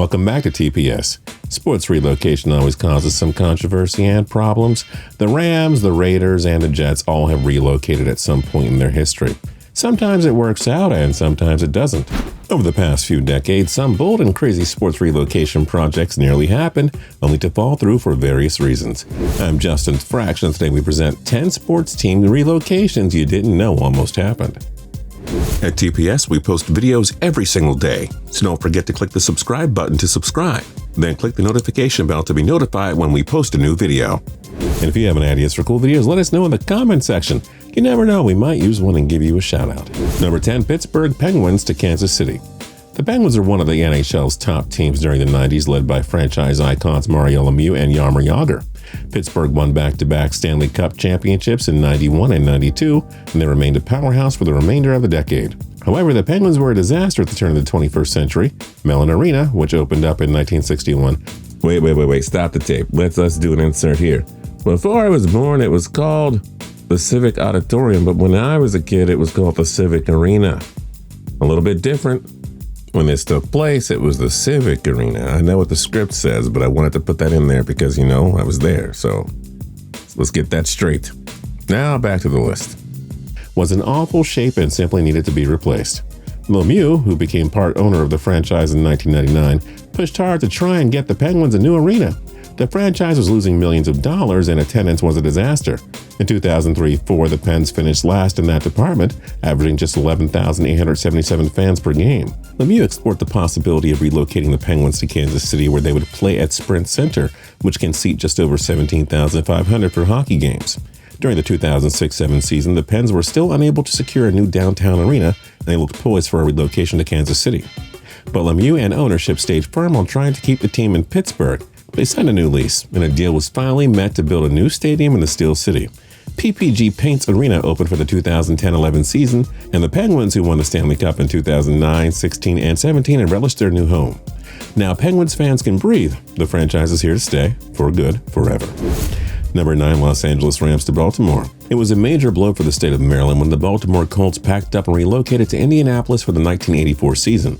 Welcome back to TPS. Sports relocation always causes some controversy and problems. The Rams, the Raiders, and the Jets all have relocated at some point in their history. Sometimes it works out and sometimes it doesn't. Over the past few decades, some bold and crazy sports relocation projects nearly happened, only to fall through for various reasons. I'm Justin Fraction, and today we present 10 sports team relocations you didn't know almost happened. At TPS, we post videos every single day, so don't forget to click the subscribe button to subscribe. Then click the notification bell to be notified when we post a new video. And if you have any ideas for cool videos, let us know in the comment section. You never know, we might use one and give you a shout out. Number 10, Pittsburgh Penguins to Kansas City. The Penguins are one of the NHL's top teams during the 90s, led by franchise icons Mario Lemieux and Jaromir Jagr. Pittsburgh won back-to-back Stanley Cup championships in 91 and 92, and they remained a powerhouse for the remainder of the decade. However, the Penguins were a disaster at the turn of the 21st century. Mellon Arena, which opened up in 1961. Wait, stop the tape. Let's do an insert here. Before I was born, it was called the Civic Auditorium, but when I was a kid, it was called the Civic Arena. A little bit different. When this took place, it was the Civic Arena. I know what the script says, but I wanted to put that in there because, I was there. So let's get that straight. Now back to the list. Was in awful shape and simply needed to be replaced. Lemieux, who became part owner of the franchise in 1999, pushed hard to try and get the Penguins a new arena. The franchise was losing millions of dollars and attendance was a disaster. In 2003-04, the Pens finished last in that department, averaging just 11,877 fans per game. Lemieux explored the possibility of relocating the Penguins to Kansas City, where they would play at Sprint Center, which can seat just over 17,500 for hockey games. During the 2006-07 season, the Pens were still unable to secure a new downtown arena, and they looked poised for a relocation to Kansas City. But Lemieux and ownership stayed firm on trying to keep the team in Pittsburgh. They signed a new lease, and a deal was finally met to build a new stadium in the Steel City. PPG Paints Arena opened for the 2010-11 season, and the Penguins, who won the Stanley Cup in 2009, 16, and 17, have relished their new home. Now Penguins fans can breathe. The franchise is here to stay, for good, forever. Number 9, Los Angeles Rams to Baltimore. It was a major blow for the state of Maryland when the Baltimore Colts packed up and relocated to Indianapolis for the 1984 season.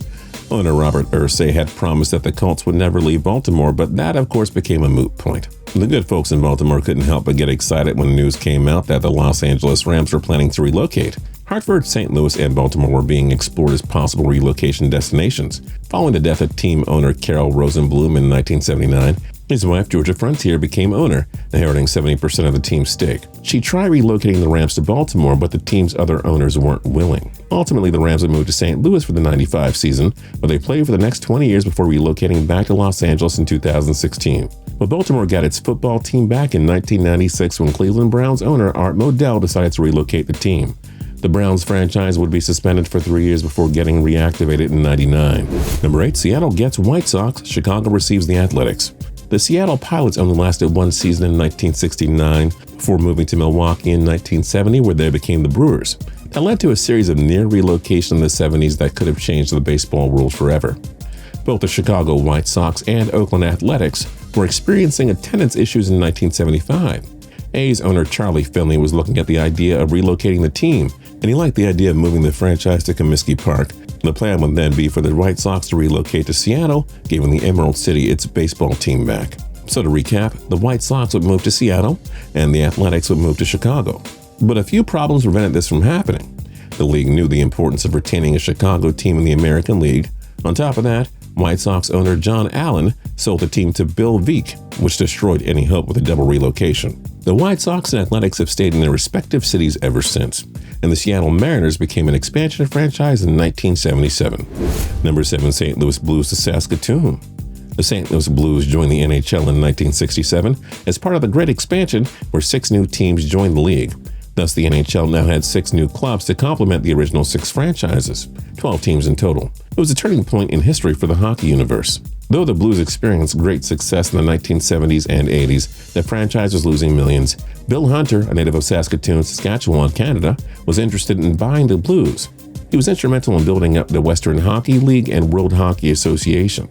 Owner Robert Irsay had promised that the Colts would never leave Baltimore, but that, of course, became a moot point. The good folks in Baltimore couldn't help but get excited when news came out that the Los Angeles Rams were planning to relocate. Hartford, St. Louis, and Baltimore were being explored as possible relocation destinations. Following the death of team owner Carol Rosenblum in 1979, his wife, Georgia Frontier, became owner, inheriting 70% of the team's stake. She tried relocating the Rams to Baltimore, but the team's other owners weren't willing. Ultimately, the Rams would move to St. Louis for the 95 season, where they played for the next 20 years before relocating back to Los Angeles in 2016. But Baltimore got its football team back in 1996 when Cleveland Browns owner Art Modell decided to relocate the team. The Browns franchise would be suspended for 3 years before getting reactivated in 99. Number 8, Seattle gets White Sox, Chicago receives the Athletics. The Seattle Pilots only lasted one season in 1969 before moving to Milwaukee in 1970, where they became the Brewers. That led to a series of near relocation in the 70s that could have changed the baseball world forever. Both the Chicago White Sox and Oakland Athletics were experiencing attendance issues in 1975. A's owner Charlie Finley was looking at the idea of relocating the team, and he liked the idea of moving the franchise to Comiskey Park. The plan would then be for the White Sox to relocate to Seattle, giving the Emerald City its baseball team back. So to recap, the White Sox would move to Seattle, and the Athletics would move to Chicago. But a few problems prevented this from happening. The league knew the importance of retaining a Chicago team in the American League. On top of that, White Sox owner John Allen sold the team to Bill Veeck, which destroyed any hope with a double relocation. The White Sox and Athletics have stayed in their respective cities ever since, and the Seattle Mariners became an expansion franchise in 1977. Number 7, St. Louis Blues to Saskatoon. The St. Louis Blues joined the NHL in 1967 as part of the Great Expansion, where 6 new teams joined the league. Thus, the NHL now had 6 new clubs to complement the original 6 franchises, 12 teams in total. It was a turning point in history for the hockey universe. Though the Blues experienced great success in the 1970s and 80s, the franchise was losing millions. Bill Hunter, a native of Saskatoon, Saskatchewan, Canada, was interested in buying the Blues. He was instrumental in building up the Western Hockey League and World Hockey Association.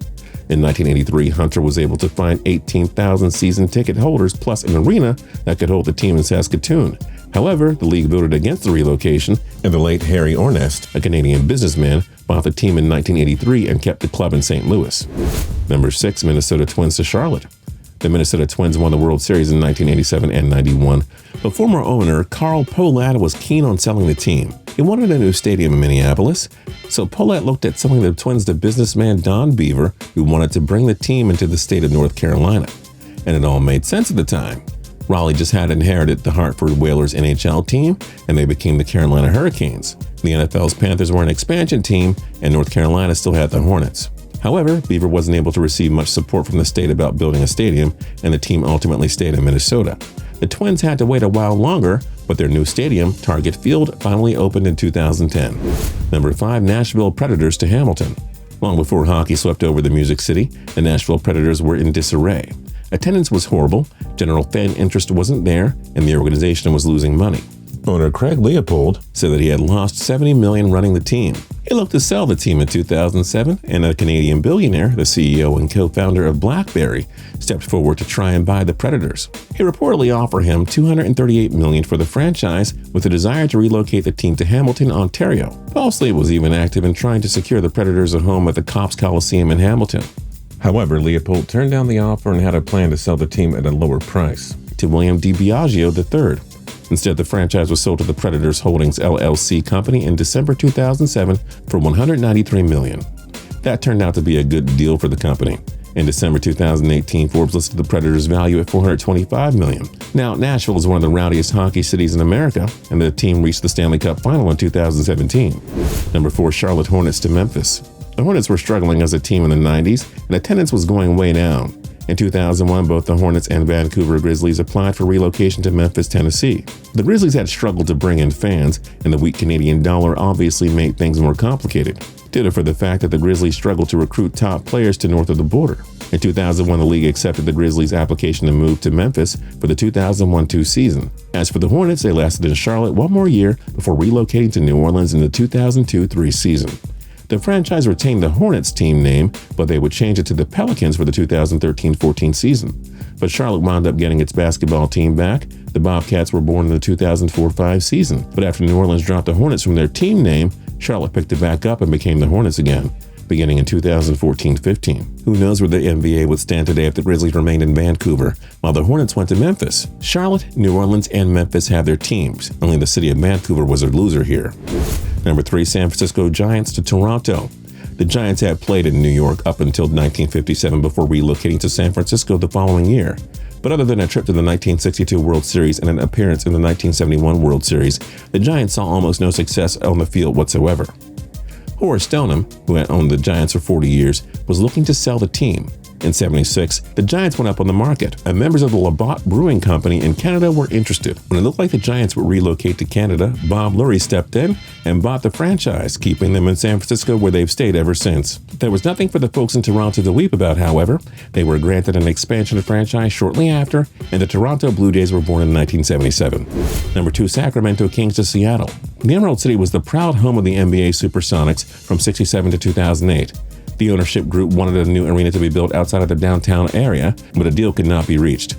In 1983, Hunter was able to find 18,000 season ticket holders plus an arena that could hold the team in Saskatoon. However, the league voted against the relocation, and the late Harry Ornest, a Canadian businessman, bought the team in 1983 and kept the club in St. Louis. Number 6, Minnesota Twins to Charlotte. The Minnesota Twins won the World Series in 1987 and 91. The former owner, Carl Pohlad, was keen on selling the team. He wanted a new stadium in Minneapolis, so Pohlad looked at selling the Twins to businessman Don Beaver, who wanted to bring the team into the state of North Carolina. And it all made sense at the time. Raleigh just had inherited the Hartford Whalers NHL team, and they became the Carolina Hurricanes. The NFL's Panthers were an expansion team, and North Carolina still had the Hornets. However, Beaver wasn't able to receive much support from the state about building a stadium, and the team ultimately stayed in Minnesota. The Twins had to wait a while longer, but their new stadium, Target Field, finally opened in 2010. Number 5, Nashville Predators to Hamilton. Long before hockey swept over the Music City, the Nashville Predators were in disarray. Attendance was horrible, general fan interest wasn't there, and the organization was losing money. Owner Craig Leopold said that he had lost $70 million running the team. He looked to sell the team in 2007, and a Canadian billionaire, the CEO and co-founder of BlackBerry, stepped forward to try and buy the Predators. He reportedly offered him $238 million for the franchise, with a desire to relocate the team to Hamilton, Ontario. Falsely was even active in trying to secure the Predators a home at the Copps Coliseum in Hamilton. However, Leopold turned down the offer and had a plan to sell the team at a lower price to William DiBiagio III. Instead, the franchise was sold to the Predators Holdings LLC company in December 2007 for $193 million. That turned out to be a good deal for the company. In December 2018, Forbes listed the Predators' value at $425 million. Now, Nashville is one of the rowdiest hockey cities in America, and the team reached the Stanley Cup Final in 2017. Number 4, Charlotte Hornets to Memphis. The Hornets were struggling as a team in the 90s, and attendance was going way down. In 2001, both the Hornets and Vancouver Grizzlies applied for relocation to Memphis, Tennessee. The Grizzlies had struggled to bring in fans, and the weak Canadian dollar obviously made things more complicated. Ditto for the fact that the Grizzlies struggled to recruit top players to north of the border. In 2001, the league accepted the Grizzlies' application to move to Memphis for the 2001-2 season. As for the Hornets, they lasted in Charlotte one more year before relocating to New Orleans in the 2002-3 season. The franchise retained the Hornets team name, but they would change it to the Pelicans for the 2013-14 season. But Charlotte wound up getting its basketball team back. The Bobcats were born in the 2004-5 season. But after New Orleans dropped the Hornets from their team name, Charlotte picked it back up and became the Hornets again, beginning in 2014-15. Who knows where the NBA would stand today if the Grizzlies remained in Vancouver, while the Hornets went to Memphis. Charlotte, New Orleans, and Memphis have their teams. Only the city of Vancouver was a loser here. Number 3, San Francisco Giants to Toronto. The Giants had played in New York up until 1957 before relocating to San Francisco the following year. But other than a trip to the 1962 World Series and an appearance in the 1971 World Series, the Giants saw almost no success on the field whatsoever. Horace Stoneham, who had owned the Giants for 40 years, was looking to sell the team. In '76, the Giants went up on the market, and members of the Labatt Brewing Company in Canada were interested. When it looked like the Giants would relocate to Canada, Bob Lurie stepped in and bought the franchise, keeping them in San Francisco where they've stayed ever since. There was nothing for the folks in Toronto to weep about, however. They were granted an expansion franchise shortly after, and the Toronto Blue Jays were born in 1977. Number 2, Sacramento Kings to Seattle. The Emerald City was the proud home of the NBA Supersonics from '67 to 2008. The ownership group wanted a new arena to be built outside of the downtown area, but a deal could not be reached.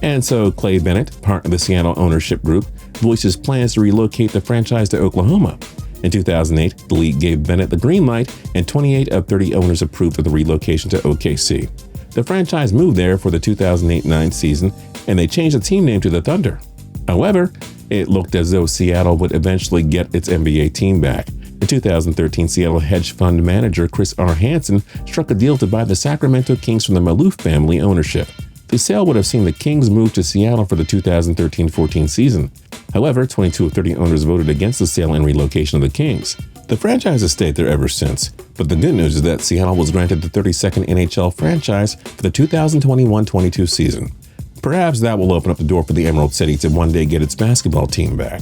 And so Clay Bennett, part of the Seattle ownership group, voiced his plans to relocate the franchise to Oklahoma. In 2008, the league gave Bennett the green light, and 28 of 30 owners approved of the relocation to OKC. The franchise moved there for the 2008-9 season, and they changed the team name to the Thunder. However, it looked as though Seattle would eventually get its NBA team back. In 2013, Seattle hedge fund manager Chris R. Hansen struck a deal to buy the Sacramento Kings from the Maloof family ownership. The sale would have seen the Kings move to Seattle for the 2013-14 season. However, 22 of 30 owners voted against the sale and relocation of the Kings. The franchise has stayed there ever since, but the good news is that Seattle was granted the 32nd NHL franchise for the 2021-22 season. Perhaps that will open up the door for the Emerald City to one day get its basketball team back.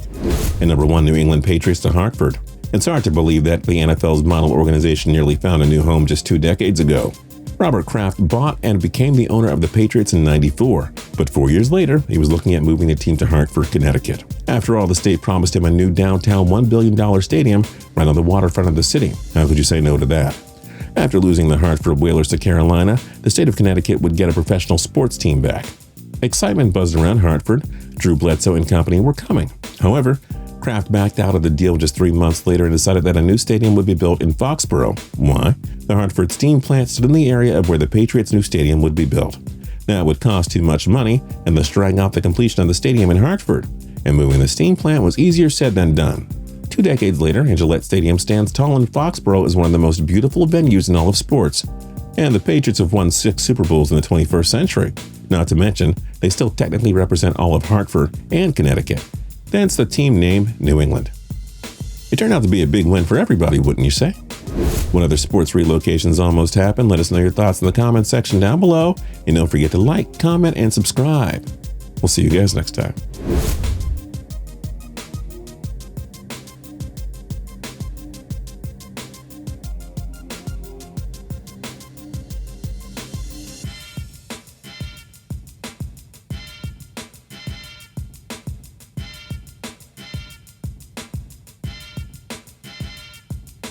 And number 1, New England Patriots to Hartford. It's hard to believe that the NFL's model organization nearly found a new home just 2 decades ago. Robert Kraft bought and became the owner of the Patriots in '94, but 4 years later, he was looking at moving the team to Hartford, Connecticut. After all, the state promised him a new downtown $1 billion stadium right on the waterfront of the city. How could you say no to that? After losing the Hartford Whalers to Carolina, the state of Connecticut would get a professional sports team back. Excitement buzzed around Hartford. Drew Bledsoe and company were coming. However, Kraft backed out of the deal just 3 months later and decided that a new stadium would be built in Foxborough. Why? The Hartford steam plant stood in the area of where the Patriots' new stadium would be built. Now, it would cost too much money, and thus dragging out the completion of the stadium in Hartford. And moving the steam plant was easier said than done. 2 decades later, Gillette Stadium stands tall in Foxborough as one of the most beautiful venues in all of sports. And the Patriots have won 6 Super Bowls in the 21st century. Not to mention, they still technically represent all of Hartford and Connecticut. Thence the team name New England. It turned out to be a big win for everybody, wouldn't you say? When other sports relocations almost happen, let us know your thoughts in the comment section down below. And don't forget to like, comment, and subscribe. We'll see you guys next time.